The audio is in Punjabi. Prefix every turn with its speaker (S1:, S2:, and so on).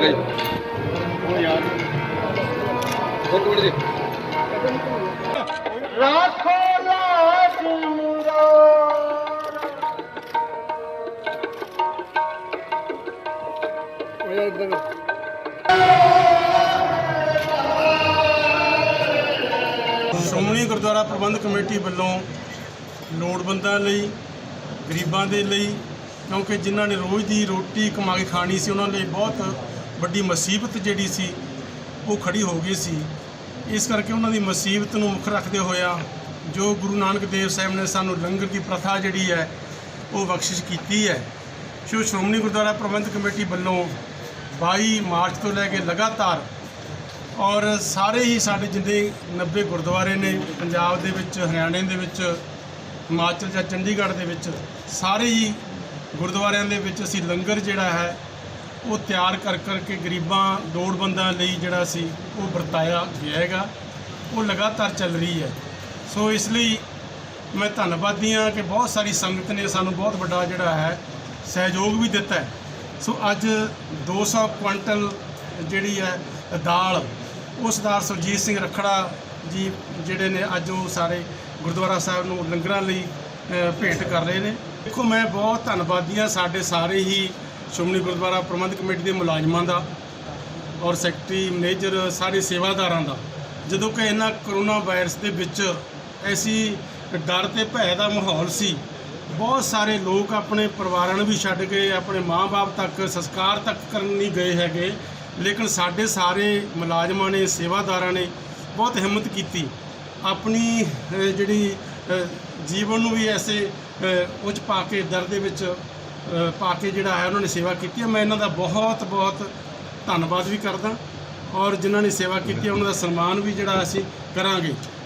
S1: ਠੀਕ ਹੈ ਜੀ। ਇੱਕ ਮਿੰਟ ਜੀ।
S2: राखो लाज
S3: ਸ਼੍ਰੋਮਣੀ ਗੁਰਦੁਆਰਾ ਪ੍ਰਬੰਧਕ ਕਮੇਟੀ ਵੱਲੋਂ ਲੋੜਵੰਦਾਂ ਲਈ, ਗਰੀਬਾਂ ਦੇ ਲਈ, ਕਿਉਂਕਿ ਜਿਨ੍ਹਾਂ ਨੇ ਰੋਜ਼ ਦੀ ਰੋਟੀ ਕਮਾ ਕੇ ਖਾਣੀ ਸੀ, ਉਹਨਾਂ ਲਈ ਬਹੁਤ ਵੱਡੀ ਮੁਸੀਬਤ ਜਿਹੜੀ ਸੀ ਉਹ ਖੜੀ ਹੋ ਗਈ ਸੀ। ਇਸ ਕਰਕੇ ਉਹਨਾਂ ਦੀ ਮੁਸੀਬਤ ਨੂੰ ਮੁੱਖ ਰੱਖਦੇ ਹੋਇਆ ਜੋ ਗੁਰੂ ਨਾਨਕ ਦੇਵ ਸਾਹਿਬ ਨੇ ਸਾਨੂੰ ਲੰਗਰ ਦੀ ਪ੍ਰਥਾ ਜਿਹੜੀ ਹੈ ਉਹ ਬਖਸ਼ਿਸ਼ ਕੀਤੀ ਹੈ। ਸੋ ਸ਼੍ਰੋਮਣੀ ਗੁਰਦੁਆਰਾ ਪ੍ਰਬੰਧਕ ਕਮੇਟੀ ਵੱਲੋਂ 22 ਮਾਰਚ ਤੋਂ ਲੈ ਕੇ ਲਗਾਤਾਰ ਔਰ ਸਾਰੇ ਹੀ ਸਾਡੇ ਜਿੰਨੇ 90 ਗੁਰਦੁਆਰੇ ਨੇ ਪੰਜਾਬ ਦੇ ਵਿੱਚ, ਹਰਿਆਣੇ ਦੇ ਵਿੱਚ, ਹਿਮਾਚਲ ਜਾਂ ਚੰਡੀਗੜ੍ਹ ਦੇ ਵਿੱਚ, ਸਾਰੇ ਹੀ ਗੁਰਦੁਆਰਿਆਂ ਦੇ ਵਿੱਚ ਅਸੀਂ ਲੰਗਰ ਜਿਹੜਾ ਹੈ ਉਹ ਤਿਆਰ ਕਰਕੇ ਗਰੀਬਾਂ ਲੋੜਵੰਦਾਂ ਲਈ ਜਿਹੜਾ ਸੀ ਉਹ ਵਰਤਾਇਆ ਗਿਆ ਹੈਗਾ, ਉਹ ਲਗਾਤਾਰ ਚੱਲ ਰਹੀ ਹੈ। ਸੋ ਇਸ ਲਈ ਮੈਂ ਧੰਨਵਾਦੀ ਹਾਂ ਕਿ ਬਹੁਤ ਸਾਰੀ ਸੰਗਤ ਨੇ ਸਾਨੂੰ ਬਹੁਤ ਵੱਡਾ ਜਿਹੜਾ ਹੈ ਸਹਿਯੋਗ ਵੀ ਦਿੱਤਾ ਹੈ। ਸੋ ਅੱਜ 200 ਕੁਇੰਟਲ ਜਿਹੜੀ ਹੈ ਦਾਲ ਉਹ ਸਰਦਾਰ ਸੁਰਜੀਤ ਸਿੰਘ ਰੱਖੜਾ ਜੀ ਜਿਹੜੇ ਨੇ ਅੱਜ ਉਹ ਸਾਰੇ ਗੁਰਦੁਆਰਾ ਸਾਹਿਬ ਨੂੰ ਲੰਗਰਾਂ ਲਈ ਭੇਂਟ ਕਰ ਰਹੇ ਨੇ। ਦੇਖੋ, ਮੈਂ ਬਹੁਤ ਧੰਨਵਾਦੀ ਹਾਂ ਸਾਡੇ ਸਾਰੇ ਹੀ ਸ਼੍ਰੋਮਣੀ ਗੁਰਦੁਆਰਾ ਪ੍ਰਬੰਧਕ ਕਮੇਟੀ ਦੇ ਮੁਲਾਜ਼ਮਾਂ ਦਾ ਔਰ ਸੈਕਟਰੀ, ਮੈਨੇਜਰ, ਸਾਰੇ ਸੇਵਾਦਾਰਾਂ ਦਾ। ਜਦੋਂ ਕਿ ਇਹਨਾਂ ਕਰੋਨਾ ਵਾਇਰਸ ਦੇ ਵਿੱਚ ਐਸੀ ਡਰ ਤੇ ਭੈ ਦਾ ਮਾਹੌਲ ਸੀ, ਬਹੁਤ ਸਾਰੇ ਲੋਕ ਆਪਣੇ ਪਰਿਵਾਰਾਂ ਨੂੰ ਵੀ ਛੱਡ ਕੇ ਆਪਣੇ ਮਾਂ-ਬਾਪ ਤੱਕ ਸੰਸਕਾਰ ਤੱਕ ਕਰਨ ਨਹੀਂ ਗਏ ਹੈਗੇ, ਲੇਕਿਨ ਸਾਡੇ ਸਾਰੇ ਮੁਲਾਜ਼ਮਾਂ ਨੇ, ਸੇਵਾਦਾਰਾਂ ਨੇ ਬਹੁਤ ਹਿੰਮਤ ਕੀਤੀ, ਆਪਣੀ ਜਿਹੜੀ ਜੀਵਨ ਨੂੰ ਵੀ ਐਸੇ ਉੱਚ ਪਾ ਕੇ, ਦਰ ਦੇ ਵਿੱਚ ਪਾ ਕੇ ਜਿਹੜਾ ਹੈ ਉਹਨਾਂ ਨੇ ਸੇਵਾ ਕੀਤੀ ਹੈ। ਮੈਂ ਇਹਨਾਂ ਦਾ ਬਹੁਤ ਬਹੁਤ ਧੰਨਵਾਦ ਵੀ ਕਰਦਾ ਔਰ ਜਿਨ੍ਹਾਂ ਨੇ ਸੇਵਾ ਕੀਤੀ ਉਹਨਾਂ ਦਾ ਸਨਮਾਨ ਵੀ ਜਿਹੜਾ ਅਸੀਂ ਕਰਾਂਗੇ।